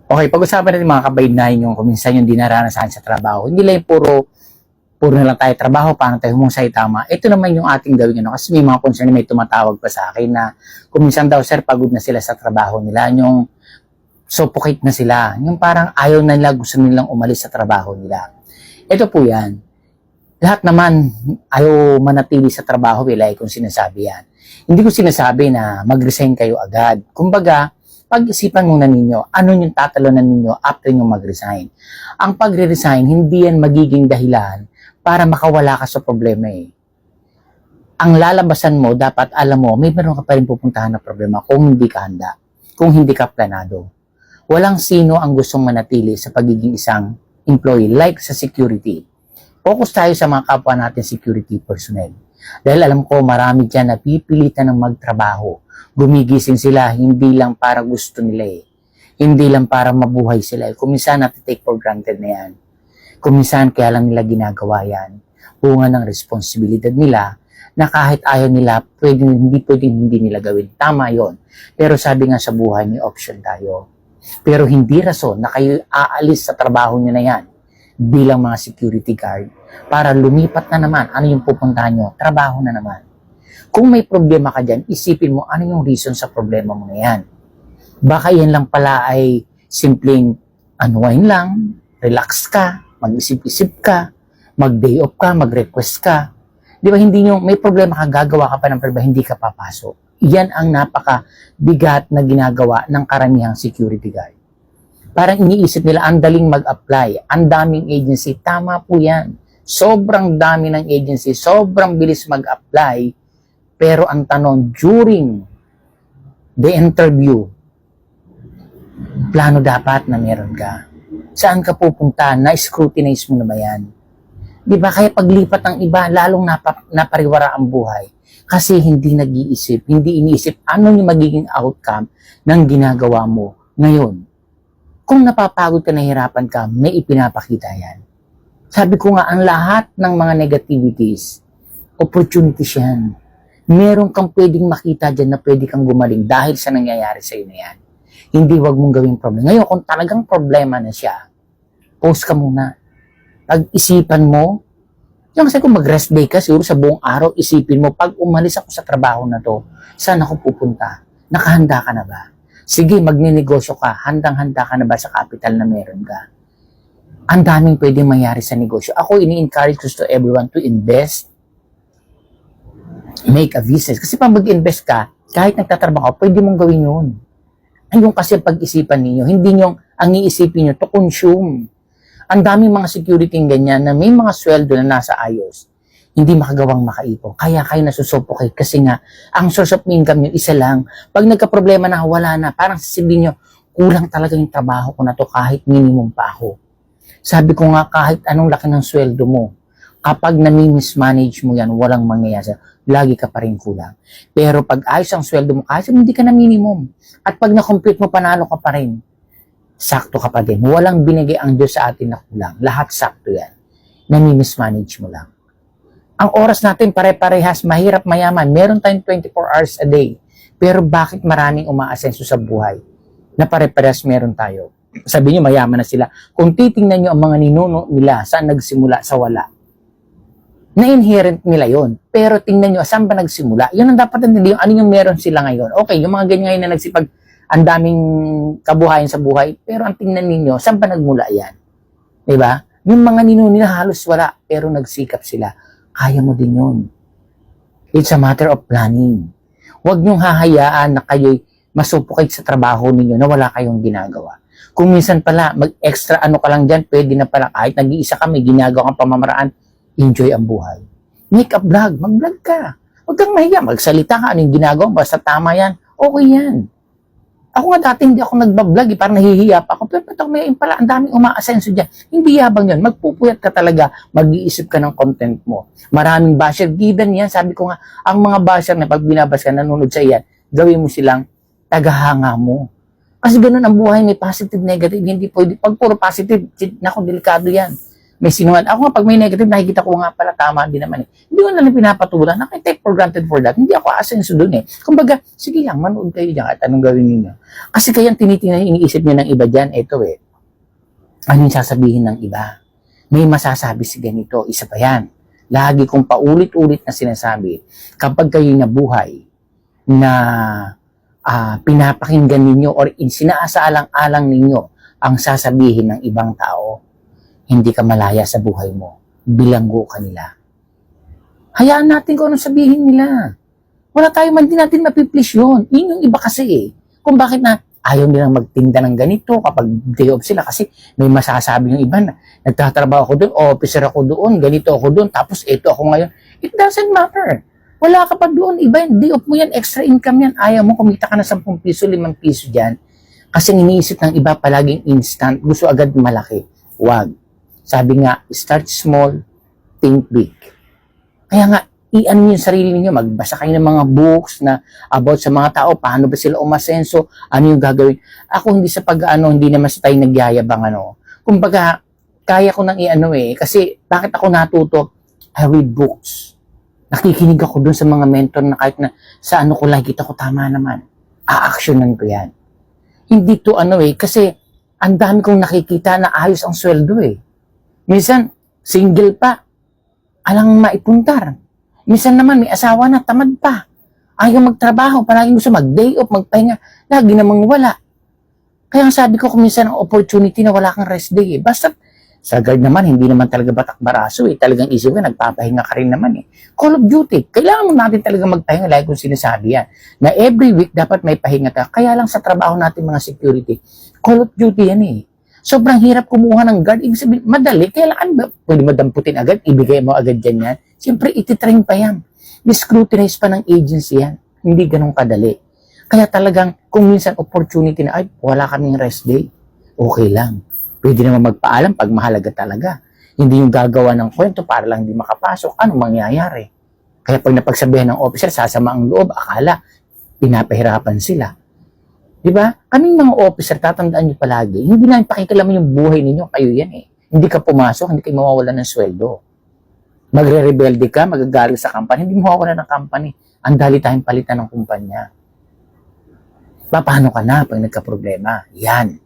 Okay, pag-usapan natin mga kabaydnahin yung kung minsan yung dinaranasan sa trabaho. Hindi lang yung puro na lang tayo trabaho, paano tayo humusay tama. Ito naman yung ating gawin. Kasi may mga concern, may tumatawag pa sa akin na kung minsan daw, sir, pagod na sila sa trabaho nila. Yung suffocate na sila. Yung parang ayaw na nila, gusto nilang umalis sa trabaho nila. Ito po yan. Lahat naman ayaw manatili sa trabaho, like kung sinasabi yan. Hindi ko sinasabi na mag-resign kayo agad. Kumbaga, pag-isipan muna ninyo, ano yung tatalunan ninyo after nyo mag-resign. Ang pagre-resign, hindi yan magiging dahilan para makawala ka sa problema eh. Ang lalabasan mo, dapat alam mo, may meron ka pa rin pupuntahan na problema kung hindi ka handa, kung hindi ka planado. Walang sino ang gustong manatili sa pagiging isang employee, like sa security. Focus tayo sa mga kapwa natin security personnel. Dahil alam ko marami dyan na pipilitan ng magtrabaho. Gumigising sila, hindi lang para gusto nila eh. Hindi lang para mabuhay sila eh. Kuminsan natin-take for granted na yan. Kuminsan kaya lang nila ginagawa yan. Bunga ng responsibilidad nila na kahit ayaw nila, pwedeng hindi nila gawin. Tama yon. Pero sabi nga sa buhay, may option tayo. Pero hindi rason na kayo aalis sa trabaho nyo na yan bilang mga security guard para lumipat na naman. Ano yung pupuntahan nyo? Trabaho na naman. Kung may problema ka dyan, isipin mo ano yung reason sa problema mo na yan. Baka yan lang pala ay simpleng unwind lang, relax ka, mag-isip-isip ka, mag-day off ka, mag-request ka. Di ba hindi nyo, may problema ka, gagawa ka pa ng problema, hindi ka papasok. Yan ang napaka-bigat na ginagawa ng karamihang security guard. Parang iniisip nila, ang daling mag-apply, ang daming agency. Tama po yan. Sobrang dami ng agency, sobrang bilis mag-apply. Pero ang tanong, during the interview, plano dapat na meron ka. Saan ka pupunta? Na-scrutinize mo na ba yan? Di ba? Kaya paglipat ng iba, lalong napariwara ang buhay. Kasi hindi nag-iisip, hindi iniisip ano yung magiging outcome ng ginagawa mo ngayon. Kung napapagod ka, nahihirapan ka, may ipinapakita yan. Sabi ko nga, ang lahat ng mga negativities, opportunities yan. Meron kang pwedeng makita dyan na pwede kang gumaling dahil sa nangyayari sa iyo na yan. Hindi wag mong gawing problema. Ngayon, kung talagang problema na siya, pause ka muna. Pag-isipan mo, yung kasi kung mag-rest day ka, siguro sa buong araw, isipin mo, pag umalis ako sa trabaho na to, saan ako pupunta? Nakahanda ka na ba? Sige, magninegosyo ka. Handang-handa ka na ba sa capital na meron ka? Ang daming pwedeng mangyari sa negosyo. Ako, ini-encourage ko to everyone to invest, make a business. Kasi pag mag-invest ka, kahit nagtatrabaho ka, pwede mong gawin yun. Ayun kasi pag-isipan ninyo. Hindi nyo, ang iisipin nyo, to consume. Ang daming mga security ganyan na may mga sweldo na nasa ayos, hindi makagawang makaipon. Kaya kayo nasusuffocate kasi nga, ang source of income nyo, isa lang. Pag nagka-problema na, wala na. Parang sasabihin nyo, kulang talaga yung trabaho ko na to kahit minimum pa ako. Sabi ko nga, kahit anong laki ng sweldo mo, kapag nami-mismanage mo yan, walang mangyayari. Lagi ka pa rin kulang. Pero pag ayos ang sweldo mo, kahit hindi ka na minimum. At pag na-compute mo, panalo ka pa rin. Sakto ka pa din. Walang binigay ang Diyos sa atin na kulang. Lahat sakto yan. Nami-mismanage mo lang. Ang oras natin pare-parehas, mahirap mayaman. Meron tayong 24 hours a day. Pero bakit maraming umaasenso sa buhay na pare-parehas meron tayo? Sabi niyo mayaman na sila. Kung titingnan niyo ang mga ninuno nila, saan nagsimula sa wala? Na-inherent nila yon. Pero tingnan niyo, saan ba nagsimula? Yun ang dapat hindi yung ano yung meron sila ngayon. Okay, yung mga ganyan na nagsipag, ang daming kabuhayan sa buhay, pero ang tingnan ninyo, saan ba nagmula yan? Diba? Yung mga ninuno nila halos wala, pero nagsikap sila. Kaya mo din yun. It's a matter of planning. Huwag niyong hahayaan na kayo'y masupukit sa trabaho ninyo na wala kayong ginagawa. Kung minsan pala, mag-extra ano ka lang dyan, pwede na pala kahit nag-iisa ka, may ginagawa kang pamamaraan, enjoy ang buhay. Make a vlog, mag-vlog ka. Huwag kang mahiya, magsalita ka, anong ginagawa, basta tama yan, okay yan. Ako nga dati hindi ako nagbablog, parang nahihiya pa ako. Pero patang may pala, ang daming umaasenso dyan. Hindi yabang yun. Magpupuyat ka talaga. Mag-iisip ka ng content mo. Maraming basher. Given yan. Sabi ko nga, ang mga basher na pag binabas ka, nanonood sa iyan, gawin mo silang tagahanga mo. Kasi ganun ang buhay, may positive, negative. Hindi pwede. Pag puro positive, naku, delikado yan. may sinungaling. Ako nga, pag may negative, nakikita ko nga pala, tama din naman eh. Hindi ko na lang pinapatulan, take for granted for that. Hindi ako asenso dun eh. Kumbaga, sige lang, manood kayo dyan at anong gawin niyo. Kasi kaya tinitingnan, iniisip niyo ng iba dyan, ito eh. Ano yung sasabihin ng iba? May masasabi si ganito, isa pa yan. Lagi kong paulit-ulit na sinasabi, kapag kayo nabuhay, na pinapakinggan ninyo or sinaasalang-alang ninyo ang sasabihin ng ibang tao, hindi ka malaya sa buhay mo. Bilanggo ka nila. Hayaan natin kung anong sabihin nila. Wala tayo man din natin mapiplease yun. Yun yung iba kasi eh. Kung bakit na ayaw nilang magtinda ng ganito kapag day off sila kasi may masasabi yung iba na nagtatrabaho ako doon, officer ako doon, ganito ako doon, tapos ito ako ngayon. It doesn't matter. Wala ka pa doon. Iba yan. Day off mo yan. Extra income yan. Ayaw mo kumita ka na 10 piso, 5 piso dyan. Kasi iniisip ng iba palaging instant. Gusto agad malaki. Wag. Sabi nga, start small, think big. Kaya nga, i-ano yung sarili ninyo. Magbasa kayo ng mga books na about sa mga tao. Paano ba sila umasenso? Ano yung gagawin? Ako hindi sa pag-ano, hindi naman sa tayo nagyayabang ano. Kumbaga, kaya ko nang i-ano eh. Kasi bakit ako natuto? I read books. Nakikinig ako dun sa mga mentor na kahit na sa ano ko lang kita ko tama naman. A-actionan ko yan. Hindi to ano eh, kasi ang dami kong nakikita na ayos ang sweldo eh. Minsan, single pa, alang maipuntar. Minsan naman, may asawa na, tamad pa. Ayaw magtrabaho, palaging gusto mag-day off, magpahinga, lagi namang wala. Kaya sabi ko kung minsan ang opportunity na wala kang rest day eh. Basta sa guard naman, hindi naman talaga batak-baraso eh. Talagang isip ka, nagpapahinga ka rin naman eh. Call of Duty. Kailangan mo natin talaga magpahinga. Lagi kong sinasabi yan. Na every week dapat may pahinga ka. Kaya lang sa trabaho natin mga security, Call of Duty yan eh. Sobrang hirap kumuha ng guard. Ibig sabihin, madali. Kaya lang, pwede mo damputin agad. Ibigay mo agad dyan yan. Siyempre, ititrain pa yan. Discrutinize pa ng agency yan. Hindi ganun kadali. Kaya talagang, kung minsan opportunity na, ay, wala kaming rest day. Okay lang. Pwede naman magpaalam pag mahalaga talaga. Hindi yung gagawa ng kwento para lang hindi makapasok. Ano mangyayari? Kaya pag napagsabihan ng officer, sasama ang loob, akala, pinapahirapan sila. Diba? Kaming mga officer, tatandaan nyo palagi, hindi namin pakikilaman yung buhay ninyo, kayo yan eh. Hindi ka pumasok, hindi kayo mawawalan ng sweldo. Magre-rebelde ka, magagalit sa company, hindi mawawalan ng company. Ang dali tayong palitan ng kumpanya. Paano ka na pag nagka-problema? Yan.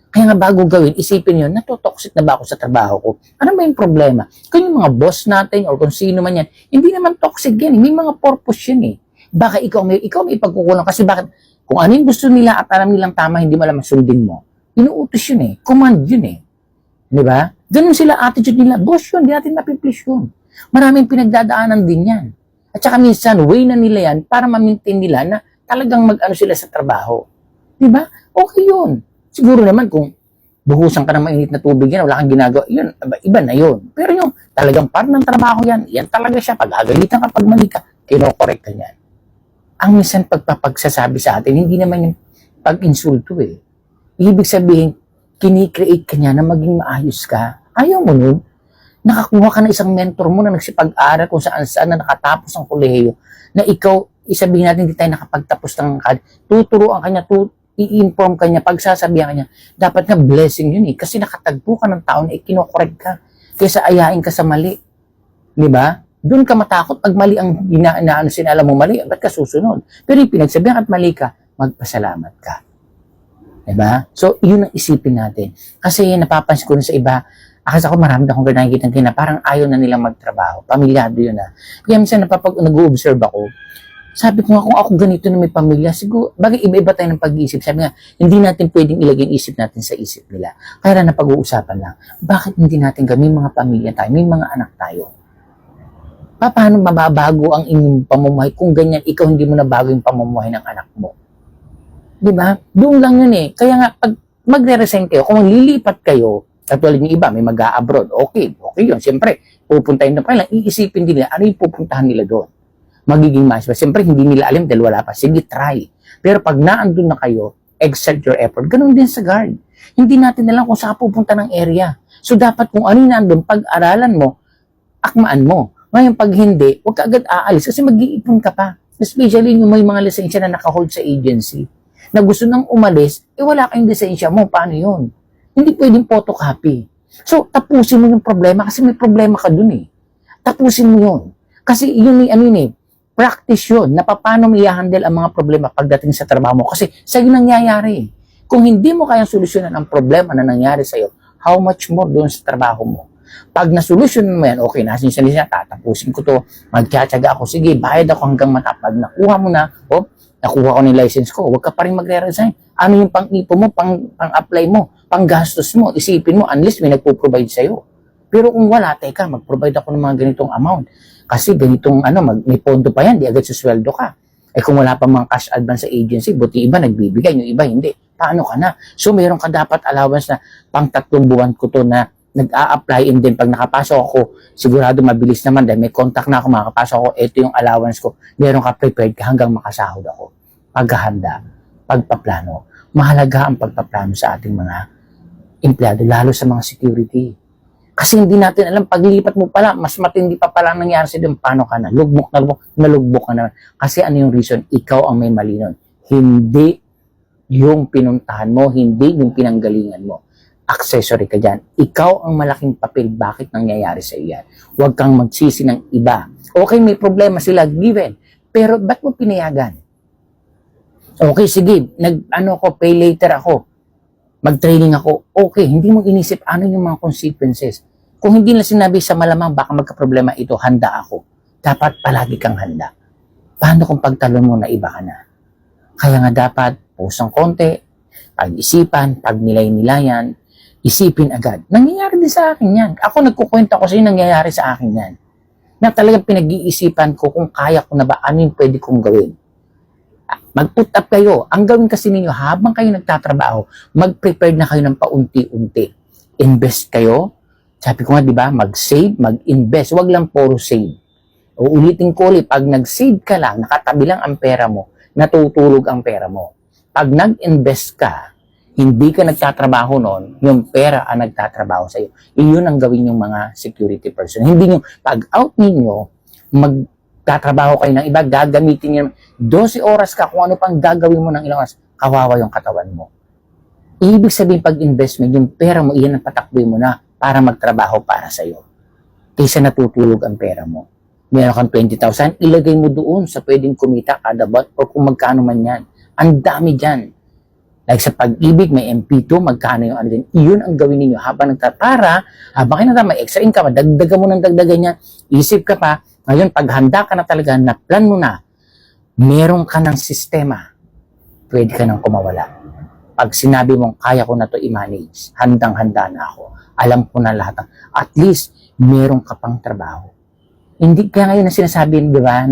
Kaya nga bago gawin, isipin yun, natotoxic na ba ako sa trabaho ko? Ano ba yung problema? Kung yung mga boss natin or kung sino man yan, hindi naman toxic yan. May mga purpose yan eh. Baka ikaw may ipagkukulang kasi bakit? Kung ano yung gusto nila at alam nilang tama, hindi mo alam sundin mo. Inuutos yun eh. Command yun eh. Di ba? Ganun sila attitude nila. Boss yun, hindi natin mapiplease yun. Maraming pinagdadaanan din yan. At saka minsan, way na nila yan para ma-maintain nila na talagang mag-ano sila sa trabaho. Di ba? Okay yun. Siguro naman kung buhusan ka ng mainit na tubig yan, wala kang ginagawa, yun, iba na yun. Pero yung talagang part ng trabaho yan, yan talaga siya. Pag agalitan ka, pag mali ka, kinokorek ka yan. Ang minsan pagpapagsasabi sa atin, hindi naman yung pag-insulto eh. Ibig sabihin, kinikreate ka niya na maging maayos ka. Ayaw mo nun. Nakakuha ka ng isang mentor mo na nagsipag-aral kung saan-saan na nakatapos ang kolehiyo, na ikaw, isabihin natin, hindi tayo nakapagtapos ng tuturuan ka niya, i-inform ka niya, pagsasabihan ka niya, dapat nga blessing yun eh. Kasi nakatagpo ka ng tao na ikinokorek ka. Kaysa ayain ka sa mali. Di ba? Doon ka matakot pag mali ang inaano sinala mo mali, ba't ka susunod? Pero yung pinagsabihan at mali ka, magpasalamat ka. Di ba? So, yun ang isipin natin. Kasi napapansin ko sa iba, kasi ako marami na akong nakikita na parang ayaw na nilang magtrabaho. Pamilyado yun na. Kaya minsan nag-observe ako, sabi ko nga kung ako ganito na may pamilya, siguro, bagay iba-iba tayo ng pag-iisip. Sabi nga, hindi natin pwedeng ilagay yung isip natin sa isip nila. Kaya na napag-uusapan lang, bakit hindi natin may mga pamilya tayo, may mga anak tayo? Paano mababago ang inyong pamumuhay kung ganyan, ikaw hindi mo na bago yung pamumuhay ng anak mo? Diba? Doon lang yun eh. Kaya nga, pag magre-resign kayo, kung lilipat kayo, katulad yung iba, may mag-a-abroad, okay yun. Siyempre, pupuntahin na pa lang, iisipin din nila, ano yung pupuntahan nila doon? Magiging mas. Siyempre, hindi nila alam dahil wala pa. Sige, try. Pero pag naandun na kayo, exert your effort. Ganun din sa guard. Hindi natin alam kung saan pupunta ng area. So, dapat kung ano yung nandun, pag-aralan mo, akmaan mo. Ngayon, pag hindi, huwag ka agad aalis kasi mag-iipon ka pa. Especially yung may mga lisensya na nakahold sa agency. Na gusto nang umalis, wala kayong lisensya mo. Paano yun? Hindi pwedeng photocopy. So, tapusin mo yung problema kasi may problema ka dun eh. Tapusin mo yun. Kasi yun practice yun na paano mo i-handle ang mga problema pagdating sa trabaho mo. Kasi sa'yo nangyayari. Kung hindi mo kayang solusyonan ang problema na nangyari sa'yo, how much more doon sa trabaho mo? Pag nasolusyonan mo yan, okay, nasinsalisa, tatapusin ko to, magtsatsaga ako, sige, bayad ako hanggang matapag. Nakuha mo na, nakuha ko ng license ko, huwag ka pa rin magre-resign. Ano yung pang-ipo mo, pang-apply mo, pang-gastos mo, isipin mo, unless may nagpo-provide sa'yo. Pero kung wala, teka, mag-provide ako ng mga ganitong amount. Kasi ganitong, may pondo pa yan, di agad susweldo ka. Eh kung wala pa mga cash advance sa agency, buti iba nagbibigay, yung iba hindi. Paano ka na? So meron ka dapat allowance na pang 3 buwan ko to na nag-a-apply, and then pag nakapasok ako, sigurado mabilis naman dahil may contact na ako, makakapasok ako, ito yung allowance ko. Meron ka prepared ka hanggang makasahod ako. Paghahanda, pagpaplano. Mahalaga ang pagpaplano sa ating mga empleyado, lalo sa mga security. Kasi hindi natin alam, paglipat mo pala, mas matindi pa pala ang nangyari sa doon, paano ka na? Nalugbok ka na. Kasi ano yung reason? Ikaw ang may mali nun. Hindi yung pinuntahan mo, hindi yung pinanggalingan mo. Accessory ka dyan. Ikaw ang malaking papel bakit nangyayari sa iyo yan. Huwag kang magsisi ng iba. Okay, may problema sila, given. Pero ba't mo pinayagan? Okay, sige, pay later ako. Mag-training ako. Okay, hindi mo inisip ano yung mga consequences. Kung hindi na sinabi sa malamang baka magka-problema ito, handa ako. Dapat palagi kang handa. Paano kung pagtalon mo na iba ka na? Kaya nga dapat, pusang konti, pag-isipan, pag-nilay-nilayan, isipin agad. Nangyayari din sa akin yan. Ako nagkukwento ko sa inyo, nangyayari sa akin yan. Na talagang pinag-iisipan ko kung kaya ko na ba, ano yung pwede kong gawin. Mag-put up kayo. Ang gawin kasi ninyo, habang kayo nagtatrabaho, mag-prepare na kayo ng paunti-unti. Invest kayo. Sabi ko nga, di ba, mag-save, mag-invest. Huwag lang puro save. Uulitin ko ulit, pag nag-save ka lang, nakatabi lang ang pera mo, natutulog ang pera mo. Pag nag-invest ka, hindi ka nagtatrabaho noon, yung pera ang nagtatrabaho sa iyo. Iyon ang gawin yung mga security person. Hindi yung pag-out ninyo, magtatrabaho kayo ng iba, gagamitin nyo 12 oras ka kung ano pang gagawin mo ng ilang oras, kawawa yung katawan mo. Ibig sabihin pag-investment, yung pera mo, iyan ang patakboy mo na para magtrabaho para sa iyo. Kaysa natutulog ang pera mo. Meron kang 20,000, ilagay mo doon sa pwedeng kumita kada buwan o kung magkano man yan. Ang dami dyan. Like sa pag-ibig, may MP2, magkano yung ano din. Iyon ang gawin ninyo habang habang kayo may extra income, dagdagan mo ng dagdagan niya, isip ka pa, ngayon pag handa ka na talaga, na-plan mo na, meron ka ng sistema, pwede ka nang kumawala. Pag sinabi mong kaya ko na to i-manage, handang-handa na ako, alam ko na lahat. At least, meron ka pang trabaho. Hindi kaya ngayon na sinasabi, di ba,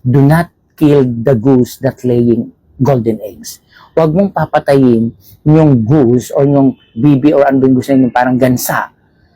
do not kill the goose that laying golden eggs. Huwag mong papatayin yung goose or yung bibi or ano yung gusto yung parang gansa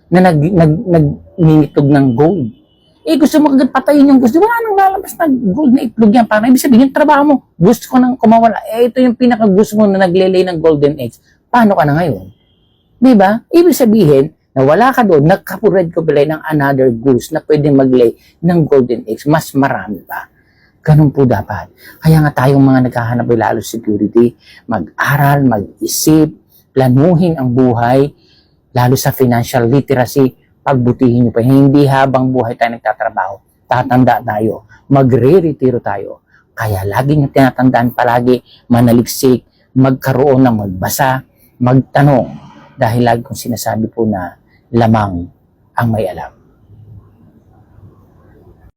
na nagninitog ng gold. Gusto mo kagad patayin yung goose. Wala nang lalabas na gold na itlog yan. Parang ibig sabihin, yung trabaho mo, gusto ko nang kumawala. Ito yung pinaka-gusto mo na naglelay ng golden eggs. Paano ka na ngayon? Di ba? Ibig sabihin, na wala ka doon, nagkapured ko bilay ng another goose na pwedeng maglay ng golden eggs. Mas marami pa. Ganun po dapat. Kaya nga tayong mga naghahanap ay lalo security, mag-aral, mag-isip, planuhin ang buhay, lalo sa financial literacy, pagbutihin nyo pa. Hindi habang buhay tayo nagtatrabaho, tatanda tayo, magre-retiro tayo. Kaya lagi nyo tinatandaan palagi, manaliksik, magkaroon ng magbasa, magtanong. Dahil lagi kong sinasabi po na lamang ang may alam.